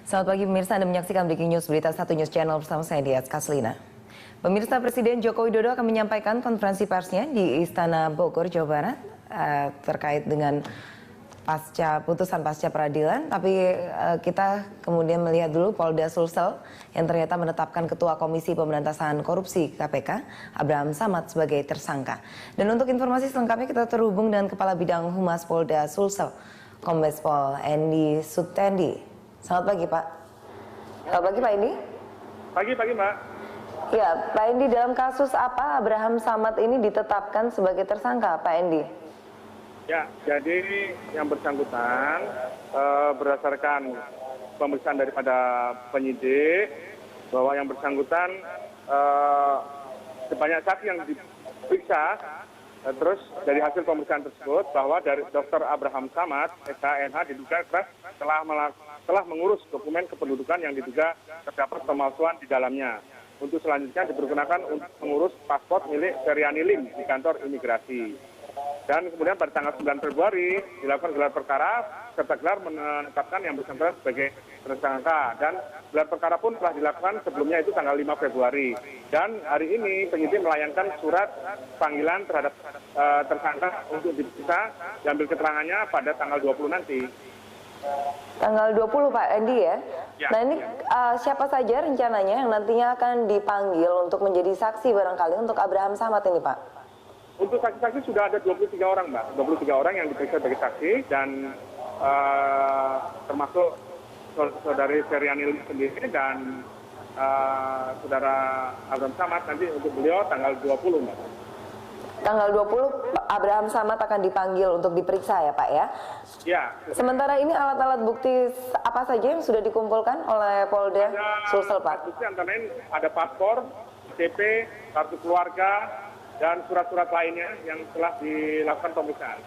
Selamat pagi pemirsa, Anda menyaksikan Breaking News Berita 1 News Channel bersama saya Dias Kaslina. Pemirsa, Presiden Joko Widodo akan menyampaikan konferensi persnya di Istana Bogor, Jawa Barat terkait dengan putusan pasca peradilan. Tapi kita kemudian melihat dulu Polda Sulsel yang ternyata menetapkan Ketua Komisi Pemberantasan Korupsi KPK, Abraham Samad, sebagai tersangka. Dan untuk informasi selengkapnya kita terhubung dengan Kepala Bidang Humas Polda Sulsel, Kombes Pol Endi Sutendi. Selamat pagi, Pak. Selamat pagi, Pak Endi. Pagi, Mbak. Ya, Pak Endi, dalam kasus apa Abraham Samad ini ditetapkan sebagai tersangka, Pak Endi? Ya, jadi yang bersangkutan berdasarkan pemeriksaan daripada penyidik bahwa yang bersangkutan sebanyak saksi yang diperiksa, terus dari hasil pemeriksaan tersebut bahwa dari Dr. Abraham Samad, SKNH, diduga keras telah mengurus dokumen kependudukan yang diduga terdapat pemalsuan di dalamnya. Untuk selanjutnya dipergunakan untuk mengurus paspor milik Feryani Lim di kantor imigrasi. Dan kemudian pada tanggal 9 Februari dilakukan gelar perkara serta gelar menetapkan yang bersangkutan sebagai tersangka. Dan gelar perkara pun telah dilakukan sebelumnya itu tanggal 5 Februari. Dan hari ini penyidik melayangkan surat panggilan terhadap tersangka untuk diperiksa diambil keterangannya pada tanggal 20 nanti. Tanggal 20, Pak Endi ya? Ya. Nah ini siapa saja rencananya yang nantinya akan dipanggil untuk menjadi saksi barangkali untuk Abraham Samad ini, Pak? Untuk saksi-saksi sudah ada 23 orang, Mbak. 23 orang yang diperiksa sebagai saksi dan termasuk saudari Feryani Lim sendiri dan saudara Abraham Samad. Nanti untuk beliau tanggal 20, Mbak. Tanggal 20 Abraham Samad akan dipanggil untuk diperiksa ya, Pak ya? Ya. Sementara ini alat-alat bukti apa saja yang sudah dikumpulkan oleh Polda Sulsel, Pak? Bukti antara lain ada paspor, KTP, kartu keluarga, dan surat-surat lainnya yang telah dilakukan pemeriksaan.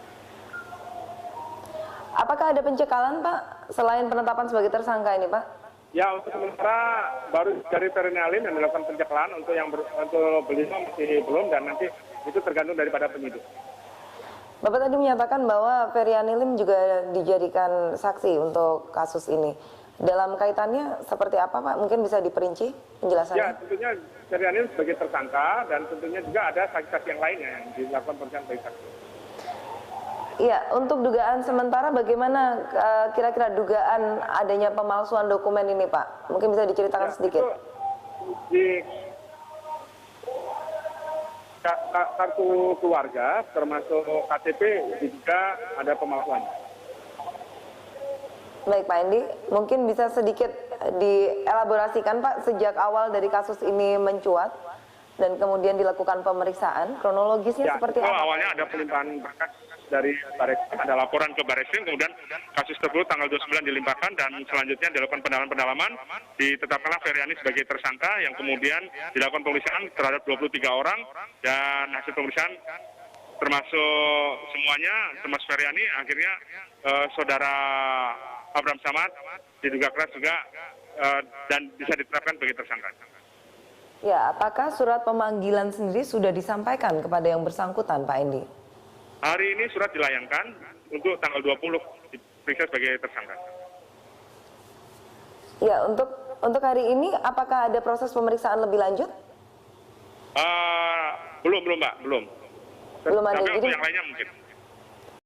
Apakah ada pencekalan, Pak, selain penetapan sebagai tersangka ini, Pak? Ya, untuk sementara baru dari Feryani Lim yang dilakukan pencekalan, untuk beliau masih belum, dan nanti itu tergantung daripada penyidik. Bapak tadi menyatakan bahwa Feryani Lim juga dijadikan saksi untuk kasus ini. Dalam kaitannya seperti apa, Pak? Mungkin bisa diperinci penjelasannya? Ya, tentunya Feryani Lim sebagai tersangka dan tentunya juga ada saksi-saksi yang lainnya yang dilakukan pemeriksaan sebagai saksi. Iya, untuk dugaan sementara bagaimana kira-kira dugaan adanya pemalsuan dokumen ini, Pak? Mungkin bisa diceritakan sedikit. Di kartu keluarga termasuk KTP juga ada pemalsuan. Baik, Pak Endi, mungkin bisa sedikit dielaborasikan, Pak, sejak awal dari kasus ini mencuat dan kemudian dilakukan pemeriksaan, kronologisnya seperti apa? Awalnya ada pelimpahan berkas dari Barreskrim, ada laporan ke Barreskrim, kemudian kasus tersebut tanggal 29 dilimpahkan dan selanjutnya dilakukan pendalaman, ditetapkanlah Feryani sebagai tersangka yang kemudian dilakukan pemeriksaan terhadap 23 orang dan hasil pemeriksaan termasuk semuanya, termasuk Feryani, akhirnya saudara Abraham Samad diduga keras juga dan bisa ditetapkan sebagai tersangka. Ya, apakah surat pemanggilan sendiri sudah disampaikan kepada yang bersangkutan, Pak Endi? Hari ini surat dilayangkan untuk tanggal 20 diperiksa sebagai tersangka. Ya, untuk hari ini apakah ada proses pemeriksaan lebih lanjut? Belum, Mbak, belum. Belum ada. Tapi Jadi untuk yang lainnya mungkin.